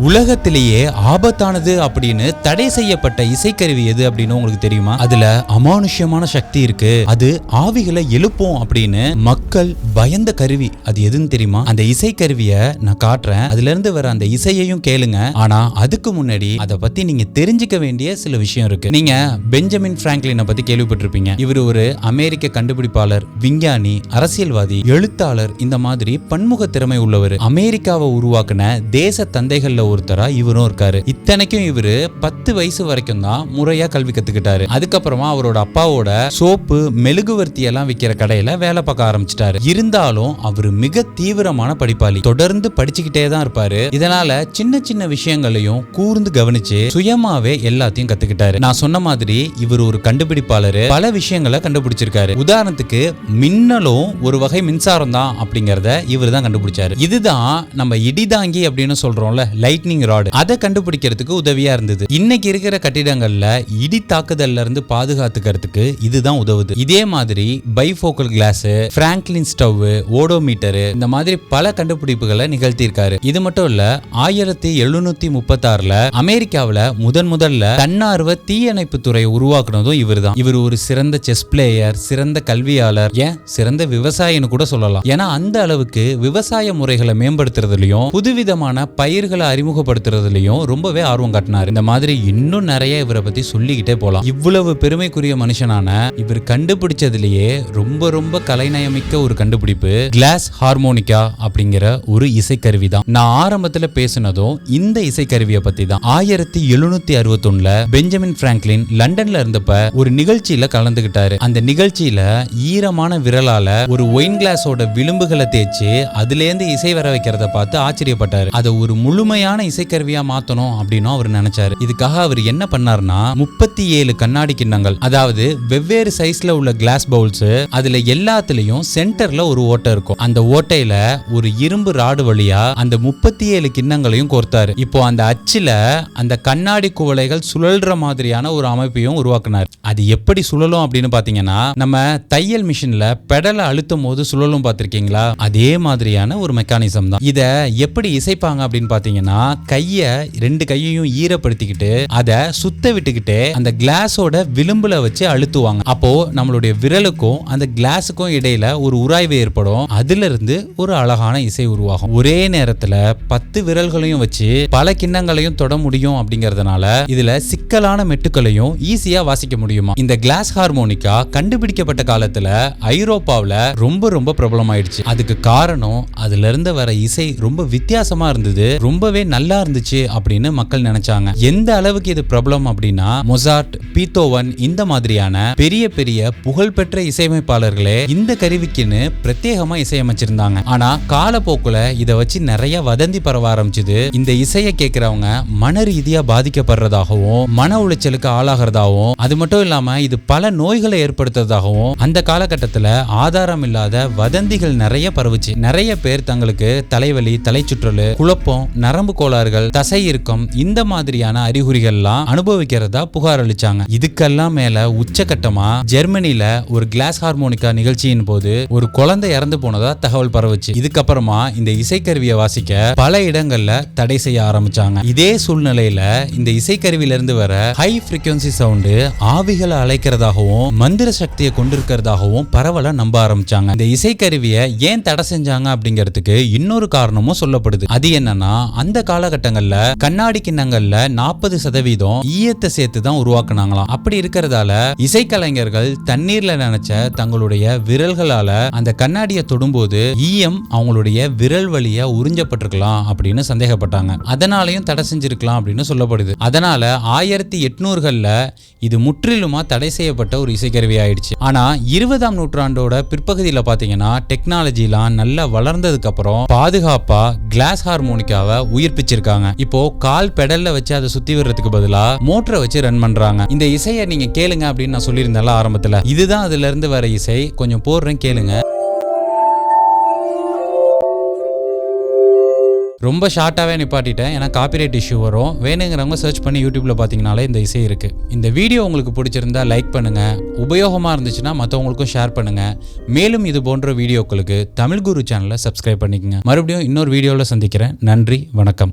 உலகத்திலேயே ஆபத்தானது அப்படின்னு தடை செய்யப்பட்ட இசைக்கருவி எது அப்படின்னு உங்களுக்கு தெரியுமா? அதுல அமானுஷ்யமான சக்தி இருக்கு, அது ஆவிகளை எழுப்பும் அப்படின்னு மக்கள் பயந்த கருவி அது எதுன்னு தெரியுமா? அந்த இசைக்கருவியை நான் காட்டுறேன், அதுல இருந்து வர அந்த இசையையும் கேளுங்க. ஆனா அதுக்கு முன்னாடி அதை பத்தி நீங்க தெரிஞ்சுக்க வேண்டிய சில விஷயம் இருக்கு. நீங்க பெஞ்சமின் பிராங்க்லினை பத்தி கேள்விப்பட்டிருப்பீங்க. இவர் ஒரு அமெரிக்க கண்டுபிடிப்பாளர், விஞ்ஞானி, அரசியல்வாதி, எழுத்தாளர், இந்த மாதிரி பன்முக திறமை உள்ளவர். அமெரிக்காவை உருவாக்குன தேச தந்தைகள்ல ஒருத்தரா இவரும் இருக்காரு. இத்தனைக்கும் இவரு 10 வயசு வரைக்கும் தான் முறையா கல்வி கத்துக்கிட்டாரு. அதுக்கப்புறமா அவரோட அப்பாவோட சோப்பு, மெழுகுவர்த்தி எல்லாம் விற்கிற கடையில வேலை பார்க்க ஆரம்பிச்சிட்டாரு. இருந்தாலும் அவரு மிக தீவிரமான படிப்பாளி, தொடர்ந்து படிச்சுக்கிட்டே தான் இருப்பாரு. இதனால சின்ன சின்ன விஷயங்களையும் கூர்ந்து கவனிச்சு சுயமாவே எல்லாத்தையும் கத்துக்கிட்டாரு. நான் சொன்ன மாதிரி இவர் ஒரு கண்டுபிடிப்பாளர், பல விஷயங்களை கண்டுபிடிச்சிருக்காரு. உதாரணத்துக்கு மின்னலும் ஒரு வகை மின்சாரம் தான் அப்படிங்கறத இவர் தான் கண்டுபிடிச்சாரு. இதுதான் நம்ம இடிதாங்கி அப்படின்னு சொல்றோம்ல, லைட்னிங் ராட், அதை கண்டுபிடிக்கிறதுக்கு உதவியா இருந்தது. இன்னைக்கு இருக்கிற கட்டிடங்கள்ல இடி தாக்குதல்ல இருந்து பாதுகாத்துக்கிறதுக்கு இதுதான் உதவுது. இதே மாதிரி bifocal glass, Franklin stove, odometer, இந்த மாதிரி பல கண்டுபிடிப்புகளை நிகழ்த்தியிருக்காரு. இது மட்டும் இல்ல, 1736ல அமெரிக்காவில முதல்ல தன்னார்வ தீயணைப்பு துறையை உருவாக்குனதும் இவர் தான். இவர் ஒரு சிறந்த செஸ் பிளேயர், சிறந்த கல்வியாளர், ஏன் சிறந்த விவசாயின்னு கூட சொல்லலாம். ஏன்னா அந்த அளவுக்கு விவசாய முறைகளை மேம்படுத்துறதுலயும் புதுவிதமான பயிர்களை அறிமுகப்படுத்துறதுலயும் ரொம்பவே ஆர்வம் காட்டினார். இந்த மாதிரி இன்னும் நிறைய இவரை பத்தி சொல்லிக்கிட்டே போலாம். இவ்வளவு பெருமைக்குரிய மனுஷனான இவர் கண்டுபிடிச்சதுலயே ரொம்ப கலைநயமிக்க ஒரு கண்டுபிடிப்பு கிளாஸ் ஹார்மோனிகா அப்படிங்கிற ஒரு இசைக்கருவி தான். நான் ஆரம்பத்துல பேசினதும் இந்த இசைக்கருவியை பத்தி தான். 1761ல பெஞ்சமின் பிராங்க்லின் லண்டன்ல இருந்தப்ப ஒரு நிகழ்ச்சியில கலந்துகிட்டாரு. அந்த நிகழ்ச்சியில ஈரமான விரலால ஒரு ஒயின் கிளாஸோட விளிம்புகளை தேய்ச்சி அதுல இருந்து இசை வர வைக்கிறத பார்த்து ஆச்சரியப்பட்டாரு. அதை ஒரு முழுமையான இசைக்கருவியா மாத்தணும் அப்படின்னு அவர் நினைச்சாரு. இதுக்காக அவர் என்ன பண்ணாருன்னா 37 கண்ணாடி கிண்ணங்கள், அதாவது வெவ்வேறு சைஸ்ல உள்ள கிளாஸ் பவுல்ஸ், அதுல எல்லாத்துலயும் சென்டர்ல ஒரு ஓட்டை இருக்கும். அந்த ஓட்டையில ஒரு இரும்பு ராடு வழியா அந்த 37 கிண்ணங்களையும் கோர்த்தாரு. இப்போ அந்த அச்சுல அந்த கண்ணாடி குவளைகள் சுழல்ற மாதிரியான ஒரு அமைப்பையும் உருவாக்குனார். அது எப்படி சுழலும் அப்படின்னு பாத்தீங்கன்னா, நம்ம தையல் மிஷின்ல பெடலை அழுத்தும் போது சுழலும் பார்த்திருக்கீங்களா? அதே மாதிரியான ஒரு மெக்கானிசம் தான். இத எப்படி இசைப்பாங்க அப்படின்னு பாத்தீங்கன்னா, ரெண்டு கையையும் ஈரப்படுத்திக்கிட்டு அதை சுத்த விட்டுக்கிட்டு அந்த கிளாஸோட விளிம்புல வச்சு அழுத்துவாங்க. அப்போ நம்மளுடைய விரலுக்கும் அந்த கிளாஸுக்கும் இடையில ஒரு உராய்வு ஏற்படும். அதுல இருந்து ஒரு அழகான இசை உருவாகும். ஒரே நேரத்துல 10 விரல்களையும் வச்சு பல கிண்ணங்களையும் தொட முடியும். அப்படிங்கறதுனால இதுல சிக்கலான மெட்டுக்களையும் ஈஸியா வாசிக்க முடியுமா. இந்த கிளாஸ் ஹார்மோனிகா கண்டுபிடிக்கப்பட்ட காலத்துல ஐரோப்பாவில் ரொம்ப பிரபலமாயிடுச்சு. அதுக்கு காரணம் அதுல இருந்து வர இசை ரொம்ப வித்தியாசமா இருந்தது, ரொம்பவே நல்லா இருந்துச்சு அப்படின்னு மக்கள் நினைச்சாங்க. எந்த அளவுக்கு இது பிரபலம் அப்படின்னா, மொசார்ட், பீத்தோவன், இந்த மாதிரியான பெரிய புகழ்பெற்ற இசையமைப்பாளர்களே இந்த கருவிக்குன்னு பிரத்யேகமா இசையமைச்சிருந்தாங்க. ஆனா காலப்போக்குல இதை வச்சு நிறைய வதந்தி பரவ ஆரம்பிச்சது. இந்த இசையை கேட்கிறவங்க மன ரீதியா பாதிக்கப்படுறதாகவும், மன உளைச்சலுக்கு ஆளாகிறதாகவும், அது மட்டும் இல்லாம இது பல நோய்களை ஏற்படுத்துறதாகவும் அந்த காலகட்டத்துல ஆதாரம் இல்லாத வதந்திகள் நிறைய பரவுச்சு. நிறைய பேர் தங்களுக்கு தலைவலி, தலைச்சுற்றல், குழப்பம், நரம்பு கோளாறுகள், தசை இறுக்கம், இந்த மாதிரியான அறிகுறிகள்லாம் அனுபவிக்கிறதா புகார் அளிச்சாங்க. இதுக்கெல்லாம் மேல உச்சகட்டமா ஜெர்மனில ஒரு கிளாஸ் ஹார்மோனிகா நிகழ்ச்சியின் போது ஒரு குழந்தை இறந்து போனதா தகவல் பரவுச்சு. இதுக்கப்புறமா இந்த இசைக்கருவியை வாசிக்க பல இடங்கள்ல தடை செய்ய ஆரம்பிச்சாங்க. இதே சூழ்நிலையில இந்த இசைக்கருவியில இருந்து வர ஹை ஃப்ரீக்வன்சி சவுண்டு ஆவிகளை அழைக்கிறதாகவும் மந்திர சக்தியை கொண்டிருக்கிறதாகவும் பரவலா நம்ப ஆரம்பிச்சாங்க. இந்த இசைக்கருவியை ஏன் தடை செஞ்சாங்க அப்படிங்கிறதுக்கு இன்னொரு காரணமும் சொல்லப்படுது. அது என்னன்னா, அந்த காலகட்டங்கள்ல கண்ணாடி கிண்ணங்கள்ல 40% ஈயத்தை சேர்த்து தான் உருவாக்குனாங்களாம். அப்படி இருக்கிறதால இசைக்கலைஞர்கள் தண்ணீர்ல நினைச்ச தங்களுடைய விரல்களால அந்த கண்ணாடியை தொடும்போது ஈயம் அவங்களுடைய விரல் வழியா உறிஞ்சப்பட்டிருக்கலாம் அப்படின்னு சந்தேகப்பட்டாங்க. அதனாலையும் தடை செஞ்சிருக்கலாம் அப்படின்னு சொல்லப்படுது. அதனால 1800கள்ல இது முற்றிலுமா தடை செய்யப்பட்ட ஒரு இசைக்கருவி ஆயிடுச்சு. ஆனா 20ஆம் நூற்றாண்டோட பிற்பகுதியில பாத்தீங்கன்னா டெக்னாலஜிலாம் நல்லா வளர்ந்ததுக்கு அப்புறம் பாதுகாப்பா கிளாஸ் ஹார்மோனிக்காவை உயிர்ப்பிச்சிருக்காங்க. இப்போ கால் பெடல்ல வச்சு அதை சுத்தி விடுறதுக்கு பதிலா மோட்டரை வச்சு ரன் பண்றாங்க. இந்த இசையை நீங்க கேளுங்க அப்படின்னு நான் சொல்லியிருந்தேன்ல ஆரம்பத்துல, இதுதான் அதுல இருந்து வர இசை. கொஞ்சம் போடுறேன், கேளுங்க. ரொம்ப ஷார்ட்டாகவே நிப்பாட்டிட்டேன், ஏன்னா காப்பிரைட் இஷ்யூ வரும். வேணுங்கிறவங்க சர்ச் பண்ணி யூடியூப்ல பார்த்தீங்கனாலே இந்த இசை இருக்கு. இந்த வீடியோ உங்களுக்கு பிடிச்சிருந்தா லைக் பண்ணுங்க, உபயோகமாக இருந்துச்சுன்னா மற்றவங்களுக்கும் ஷேர் பண்ணுங்க. மேலும் இது போன்ற வீடியோக்களுக்கு தமிழ் குரு சேனலை சப்ஸ்கிரைப் பண்ணிக்கங்க. மறுபடியும் இன்னொரு வீடியோவில் சந்திக்கிறேன். நன்றி, வணக்கம்.